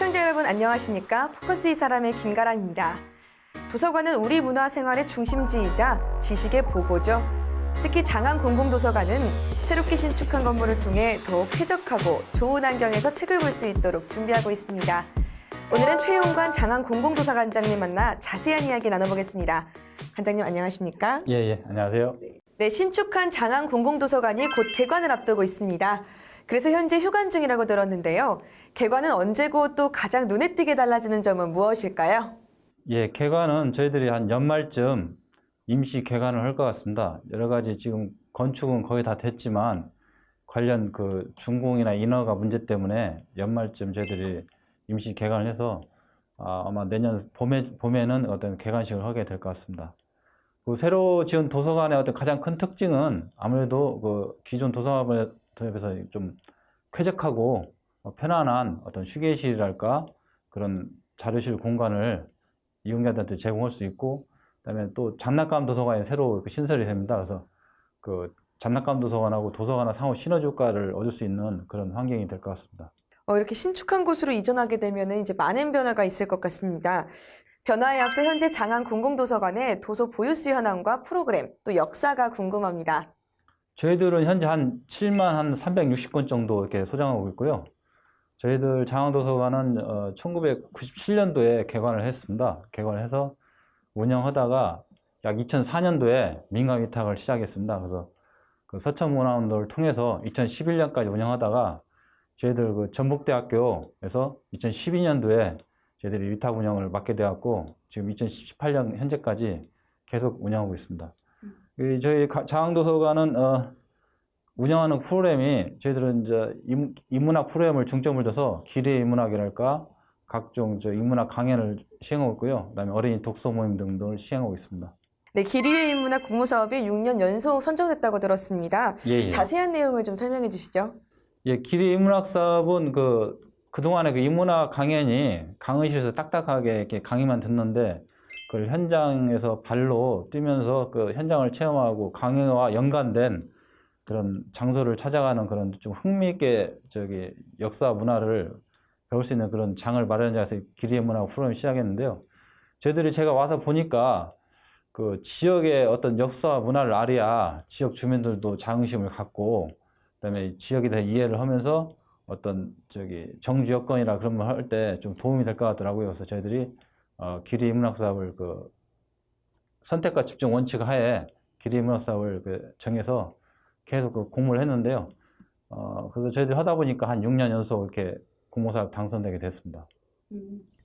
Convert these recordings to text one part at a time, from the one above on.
시청자 여러분 안녕하십니까? 포커스 이 사람의 김가람입니다. 도서관은 우리 문화생활의 중심지이자 지식의 보고죠. 특히 장안 공공도서관은 새롭게 신축한 건물을 통해 더욱 쾌적하고 좋은 환경에서 책을 볼 수 있도록 준비하고 있습니다. 오늘은 최용관 장안 공공도서관장님 만나 자세한 이야기 나눠보겠습니다. 관장님 안녕하십니까? 예, 안녕하세요. 네, 신축한 장안 공공도서관이 곧 개관을 앞두고 있습니다. 그래서 현재 휴관 중이라고 들었는데요. 개관은 언제고 또 가장 눈에 띄게 달라지는 점은 무엇일까요? 예, 개관은 저희들이 한 연말쯤 임시 개관을 할 것 같습니다. 여러 가지 지금 건축은 거의 다 됐지만 관련 그 준공이나 인허가 문제 때문에 연말쯤 저희들이 임시 개관을 해서 아마 내년 봄에는 어떤 개관식을 하게 될 것 같습니다. 그 새로 지은 도서관의 어떤 가장 큰 특징은 아무래도 그 기존 도서관에 비해서 좀 쾌적하고 편안한 어떤 휴게실이랄까 그런 자료실 공간을 이용자들한테 제공할 수 있고, 그다음에 또 장난감 도서관이 새로 신설이 됩니다. 그래서 그 장난감 도서관하고 도서관의 상호 시너지 효과를 얻을 수 있는 그런 환경이 될 것 같습니다. 이렇게 신축한 곳으로 이전하게 되면 이제 많은 변화가 있을 것 같습니다. 변화에 앞서 현재 장안 공공도서관의 도서 보유 수 현황과 프로그램, 또 역사가 궁금합니다. 저희들은 현재 한 7만 360권 정도 이렇게 소장하고 있고요. 저희들 장안도서관은 1997년도에 개관을 했습니다. 개관을 해서 운영하다가 약 2004년도에 민간 위탁을 시작했습니다. 그래서 그 서천문화원들을 통해서 2011년까지 운영하다가 저희들 그 전북대학교에서 2012년도에 저희들이 위탁 운영을 맡게 되었고, 지금 2018년 현재까지 계속 운영하고 있습니다. 저희 장안도서관은 운영하는 프로그램이 저희들은 이제 인문학 프로그램을 중점을 둬서 기리의 인문학이랄까 각종 인문학 강연을 시행하고 있고요. 그다음에 어린이 독서 모임 등을 시행하고 있습니다. 네, 기리의 인문학 공모 사업이 6년 연속 선정됐다고 들었습니다. 예. 자세한 내용을 좀 설명해 주시죠. 예, 기리의 인문학 사업은 그동안에 그 인문학 강연이 강의실에서 딱딱하게 이렇게 강의만 듣는데, 그걸 현장에서 발로 뛰면서 그 현장을 체험하고 강의와 연관된 그런 장소를 찾아가는 그런 좀 흥미있게 역사 문화를 배울 수 있는 그런 장을 마련해서 기리의 문학 프로그램을 시작했는데요. 제가 와서 보니까 그 지역의 어떤 역사 문화를 알아야 지역 주민들도 자긍심을 갖고, 그다음에 지역에 대해 이해를 하면서 어떤 정주 여건이라 그런 걸 할 때 좀 도움이 될 것 같더라고요. 그래서 저희들이 기리의 인문학 사업을 선택과 집중 원칙 하에 기리의 인문학 사업을 정해서 계속 공모를 했는데요. 그래서 저희들이 하다 보니까 한 6년 연속 이렇게 공모사업 당선되게 됐습니다.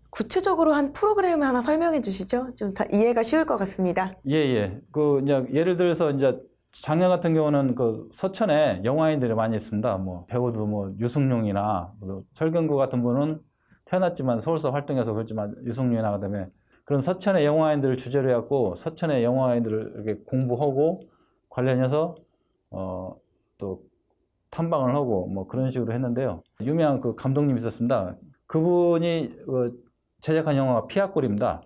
구체적으로 한 프로그램을 하나 설명해 주시죠. 좀 다 이해가 쉬울 것 같습니다. 예. 이제 예를 들어서 이제 작년 같은 경우는 서천에 영화인들이 많이 있습니다. 배우도 유승룡이나 설경구 같은 분은 태어났지만 서울서 활동해서 그렇지만 유승룡이나 그다음에 그런 서천의 영화인들을 주제로 해갖고 서천의 영화인들을 이렇게 공부하고 관련해서 또 탐방을 하고 그런 식으로 했는데요. 유명한 그 감독님이 있었습니다. 그분이 제작한 영화가 피아골입니다.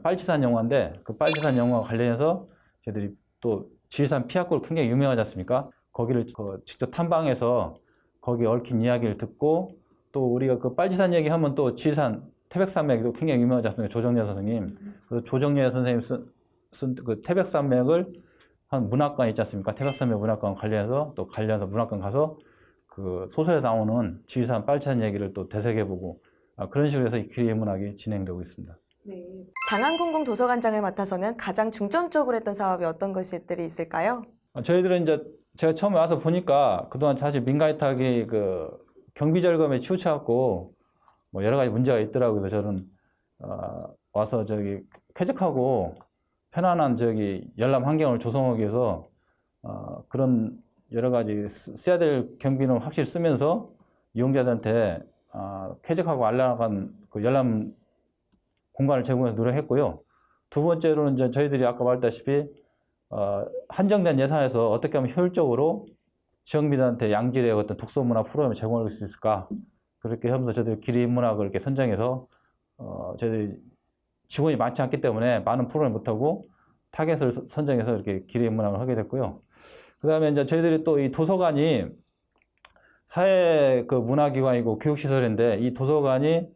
빨치산 영화인데 그 빨치산 영화와 관련해서 저희들이 또 지리산 피아골 굉장히 유명하지 않습니까? 거기를 직접 탐방해서 거기 얽힌 이야기를 듣고, 또 우리가 그 빨치산 얘기하면 또 지리산 태백산맥도 굉장히 유명하지 않습니까? 조정래 선생님. 그 조정래 선생님 쓴 그 태백산맥을 한 문학관 있지 않습니까? 태백산맥 문학관 관련해서 문학관 가서 그 소설에 나오는 지리산 빨치산 얘기를 또 되새겨보고, 그런 식으로 해서 이 기리의 문학이 진행되고 있습니다. 네. 장안 공공도서관장을 맡아서는 가장 중점적으로 했던 사업이 어떤 것들이 있을까요? 저희들은 이제 제가 처음에 와서 보니까 그동안 사실 민간위탁이 경비 절감에 치우쳐갖고 여러 가지 문제가 있더라고요. 그래서 저는 와서 쾌적하고 편안한 열람 환경을 조성하기 위해서 그런 여러 가지 써야 될 경비는 확실히 쓰면서 이용자들한테 쾌적하고 안락한 그 열람 공간을 제공해서 노력했고요. 두 번째로는 이제 저희들이 아까 말했다시피 한정된 예산에서 어떻게 하면 효율적으로 지역민들한테 양질의 어떤 독서문화 프로그램을 제공할 수 있을까, 그렇게 하면서 저희들이 기리의 인문학을 이렇게 선정해서 저희들이 직원이 많지 않기 때문에 많은 프로그램을 못하고 타겟을 선정해서 이렇게 기리의 인문학을 하게 됐고요. 그 다음에 이제 저희들이 또 이 도서관이 사회 문화기관이고 교육시설인데, 이 도서관이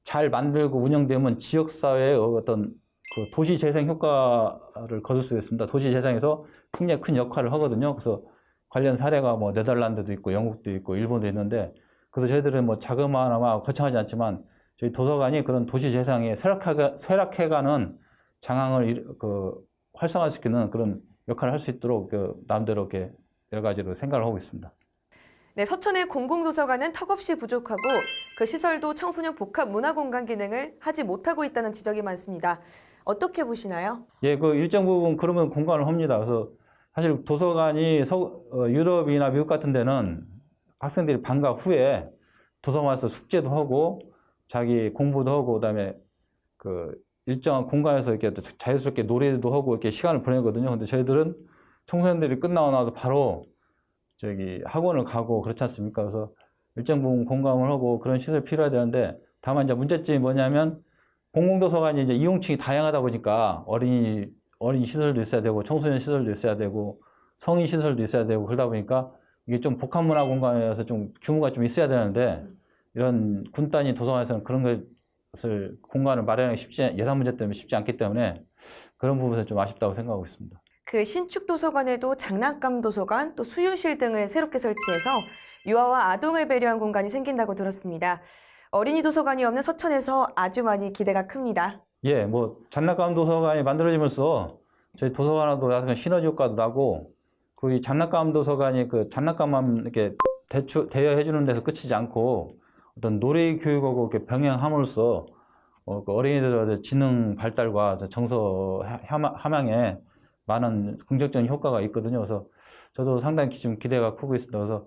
잘 만들고 운영되면 지역사회의 어떤 그 도시 재생 효과를 거둘 수 있습니다. 도시 재생에서 굉장히 큰 역할을 하거든요. 그래서 관련 사례가 뭐 네덜란드도 있고 영국도 있고 일본도 있는데, 그래서 저희들은 뭐 자그마하나 거창하지 않지만 저희 도서관이 그런 도시 재생에 쇠락해가는 장항을 활성화시키는 그런 역할을 할 수 있도록 남대로 이렇게 여러 가지로 생각을 하고 있습니다. 네, 서천의 공공도서관은 턱없이 부족하고 그 시설도 청소년 복합 문화공간 기능을 하지 못하고 있다는 지적이 많습니다. 어떻게 보시나요? 예, 그 일정 부분 그러면 공감을 합니다. 그래서 사실 도서관이 유럽이나 미국 같은 데는 학생들이 방과 후에 도서관에서 숙제도 하고 자기 공부도 하고 그다음에 그 일정한 공간에서 이렇게 자유스럽게 놀이도 하고 이렇게 시간을 보내거든요. 근데 저희들은 청소년들이 끝나고 나서 바로 학원을 가고 그렇지 않습니까? 그래서 일정 부분 공감을 하고 그런 시설이 필요해야 되는데, 다만 이제 문제점이 뭐냐면 공공도서관이 이제 이용층이 다양하다 보니까 어린 시설도 있어야 되고 청소년 시설도 있어야 되고 성인 시설도 있어야 되고 그러다 보니까 이게 좀 복합문화 공간이어서 좀 규모가 좀 있어야 되는데, 이런 군 단위 도서관에서는 그런 것을 공간을 마련하기 예산 문제 때문에 쉽지 않기 때문에 그런 부분에서 좀 아쉽다고 생각하고 있습니다. 그 신축 도서관에도 장난감 도서관, 또 수유실 등을 새롭게 설치해서 유아와 아동을 배려한 공간이 생긴다고 들었습니다. 어린이 도서관이 없는 서천에서 아주 많이 기대가 큽니다. 예, 뭐 장난감 도서관이 만들어지면서 저희 도서관하고 약간 시너지 효과도 나고, 그리고 이 장난감 도서관이 그 장난감만 이렇게 대여해 주는 데서 끝이지 않고 어떤 놀이 교육하고 이렇게 병행함으로써 그 어린이들의 지능 발달과 정서 함양에 많은 긍정적인 효과가 있거든요. 그래서 저도 상당히 지금 기대가 크고 있습니다. 그래서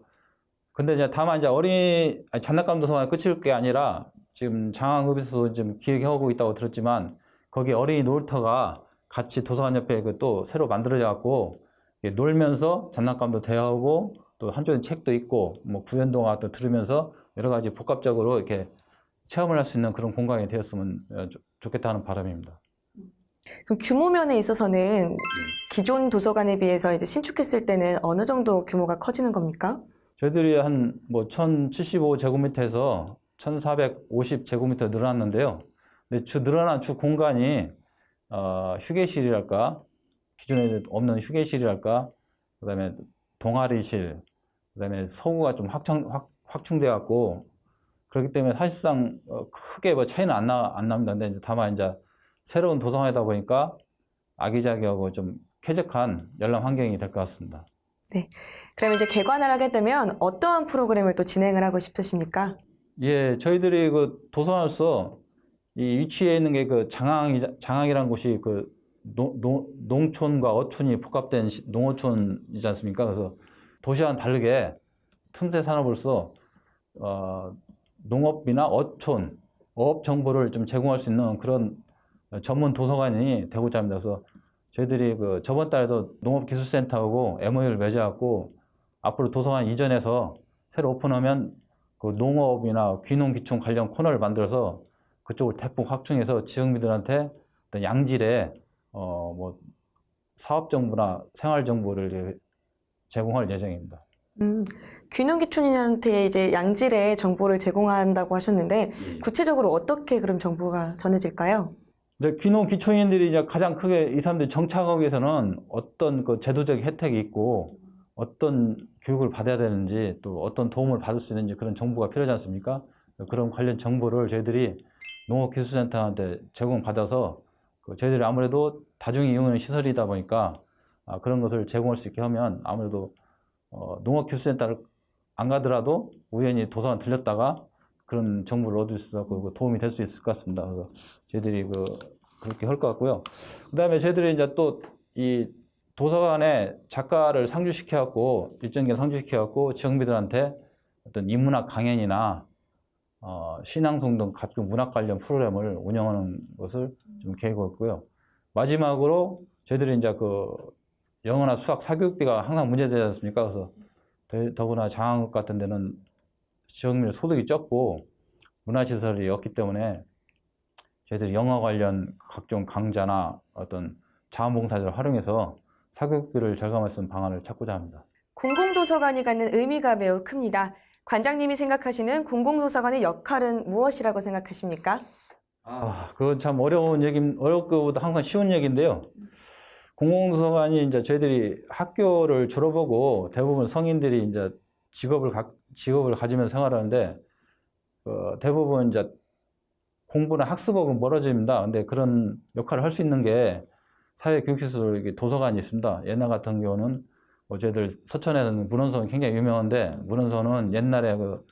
근데 이제 다만 이제 장난감 도서관이 끝일 게 아니라 지금 장항읍에서도 지금 기획하고 있다고 들었지만, 거기 어린이 놀터가 같이 도서관 옆에 또 새로 만들어져 갖고 놀면서 장난감도 대여하고 또 한쪽에 책도 있고 뭐 구연동화 또 들으면서 여러 가지 복합적으로 이렇게 체험을 할 수 있는 그런 공간이 되었으면 좋겠다는 바람입니다. 그럼 규모 면에 있어서는 기존 도서관에 비해서 이제 신축했을 때는 어느 정도 규모가 커지는 겁니까? 저희들이 한 뭐 1075제곱미터에서 1450제곱미터 늘어났는데요. 근데 늘어난 주 공간이 휴게실이랄까, 기존에 없는 휴게실이랄까, 그다음에 동아리실, 그다음에 서구가 좀 확충돼 갖고 그렇기 때문에 사실상 크게 뭐 차이는 안 납니다. 근데 이제 다만 이제 새로운 도서관이다 보니까 아기자기하고 좀 쾌적한 열람 환경이 될 것 같습니다. 네. 그럼 이제 개관을 하게 되면 어떠한 프로그램을 또 진행을 하고 싶으십니까? 예, 저희들이 그 도서관으로서 이 위치에 있는 게 그 장항이라는 곳이 그 농촌과 어촌이 복합된 농어촌이지 않습니까? 그래서 도시와는 다르게 틈새 산업으로서 농업이나 어촌, 어업 정보를 좀 제공할 수 있는 그런 전문 도서관이 되고자 합니다. 그래서 저희들이 그 저번 달에도 농업기술센터하고 MOU를 맺어갖고 앞으로 도서관 이전해서 새로 오픈하면 그 농업이나 귀농귀촌 관련 코너를 만들어서 그쪽을 대폭 확충해서 지역민들한테 어떤 양질의 뭐 사업 정보나 생활 정보를 제공할 예정입니다. 귀농귀촌인한테 이제 양질의 정보를 제공한다고 하셨는데 구체적으로 어떻게 그럼 정보가 전해질까요? 이제 귀농귀촌인들이 이제 가장 크게 이 사람들이 정착하기 위해서는 어떤 그 제도적 혜택이 있고 어떤 교육을 받아야 되는지 또 어떤 도움을 받을 수 있는지 그런 정보가 필요하지 않습니까? 그런 관련 정보를 저희들이 농업기술센터한테 제공받아서 저희들이 아무래도 다중이 이용하는 시설이다 보니까 그런 것을 제공할 수 있게 하면 아무래도 농업기술센터를 안 가더라도 우연히 도서관 들렸다가 그런 정보를 얻을 수 있고 도움이 될 수 있을 것 같습니다. 그래서 저희들이 그렇게 할 것 같고요. 그다음에 저희들이 이제 또 이 도서관에 작가를 상주시켜갖고 일정 기간 상주시켜갖고 지역민들한테 어떤 인문학 강연이나 신앙송 등 각종 문학 관련 프로그램을 운영하는 것을 좀 계획하고 있고요. 마지막으로 저희들이 이제 그 영어나 수학 사교육비가 항상 문제되지 않습니까? 그래서 더구나 장항읍 같은 데는 지역민의 소득이 적고 문화시설이 없기 때문에 저희들이 영어 관련 각종 강좌나 어떤 자원봉사자를 활용해서 사교육비를 절감할 수 있는 방안을 찾고자 합니다. 공공도서관이 갖는 의미가 매우 큽니다. 관장님이 생각하시는 공공도서관의 역할은 무엇이라고 생각하십니까? 그건 참 어렵고보다 항상 쉬운 얘기인데요. 공공도서관이 이제 저희들이 학교를 졸업하고 대부분 성인들이 이제 직업을 가지면서 생활하는데, 대부분 이제 공부나 학습하고 멀어집니다. 근데 그런 역할을 할 수 있는 게 사회교육시설 도서관이 있습니다. 옛날 같은 경우는 저희들 서천에는 문헌소는 굉장히 유명한데, 문헌소는 옛날에 그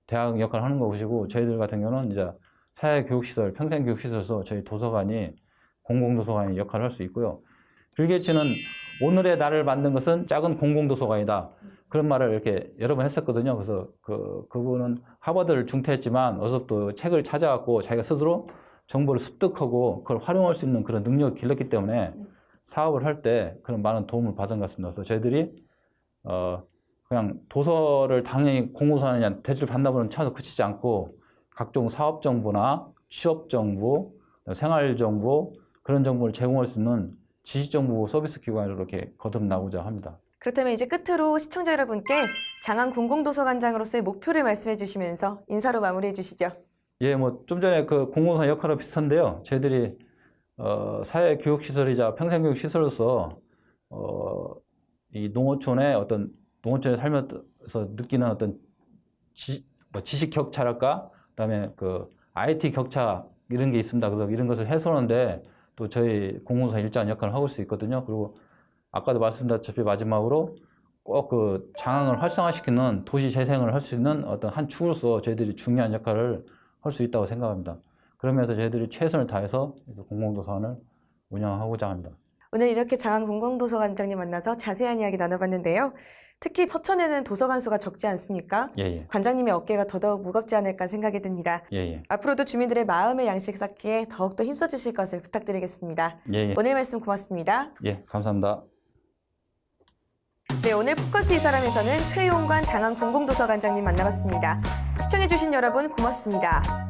대학 역할을 하는 것이고, 저희들 같은 경우는 이제 사회교육시설, 평생교육시설에서 저희 도서관이 공공도서관의 역할을 할 수 있고요. 빌 게이츠는 오늘의 나를 만든 것은 작은 공공도서관이다. 그런 말을 이렇게 여러 번 했었거든요. 그래서 그분은 하버드를 중퇴했지만 어서부터 책을 찾아갖고 자기가 스스로 정보를 습득하고 그걸 활용할 수 있는 그런 능력을 길렀기 때문에 사업을 할 때 그런 많은 도움을 받은 것 같습니다. 그래서 저희들이 그냥 도서를 당연히 공공도서관에 대출 받는다고는 차서 그치지 않고 각종 사업 정보나 취업 정보, 생활 정보 그런 정보를 제공할 수 있는 지식정보 서비스 기관으로 이렇게 거듭나고자 합니다. 그렇다면 이제 끝으로 시청자 여러분께 장안 공공도서관장으로서의 목표를 말씀해 주시면서 인사로 마무리해 주시죠. 예, 뭐 좀 전에 그 공공도서관 역할하고 비슷한데요. 저희들이 사회교육시설이자 평생교육시설로서 이 농어촌의 어떤 농어촌에 살면서 느끼는 어떤 지식 격차랄까, 그다음에 그 IT 격차 이런 게 있습니다. 그래서 이런 것을 해소하는데 또 저희 공공도서관 일정한 역할을 하고 있을 수 있거든요. 그리고 아까도 말씀드렸다시피 마지막으로 꼭 그 장안을 활성화시키는 도시 재생을 할 수 있는 어떤 한 축으로서 저희들이 중요한 역할을 할 수 있다고 생각합니다. 그러면서 저희들이 최선을 다해서 공공도서관을 운영하고자 합니다. 오늘 이렇게 장안 공공도서관장님 만나서 자세한 이야기 나눠봤는데요. 특히 서천에는 도서관 수가 적지 않습니까? 예. 관장님의 어깨가 더더욱 무겁지 않을까 생각이 듭니다. 예. 앞으로도 주민들의 마음의 양식 쌓기에 더욱더 힘써 주실 것을 부탁드리겠습니다. 예. 오늘 말씀 고맙습니다. 예, 감사합니다. 네, 오늘 포커스 이 사람에서는 최용관 장안 공공도서관장님 만나봤습니다. 시청해주신 여러분 고맙습니다.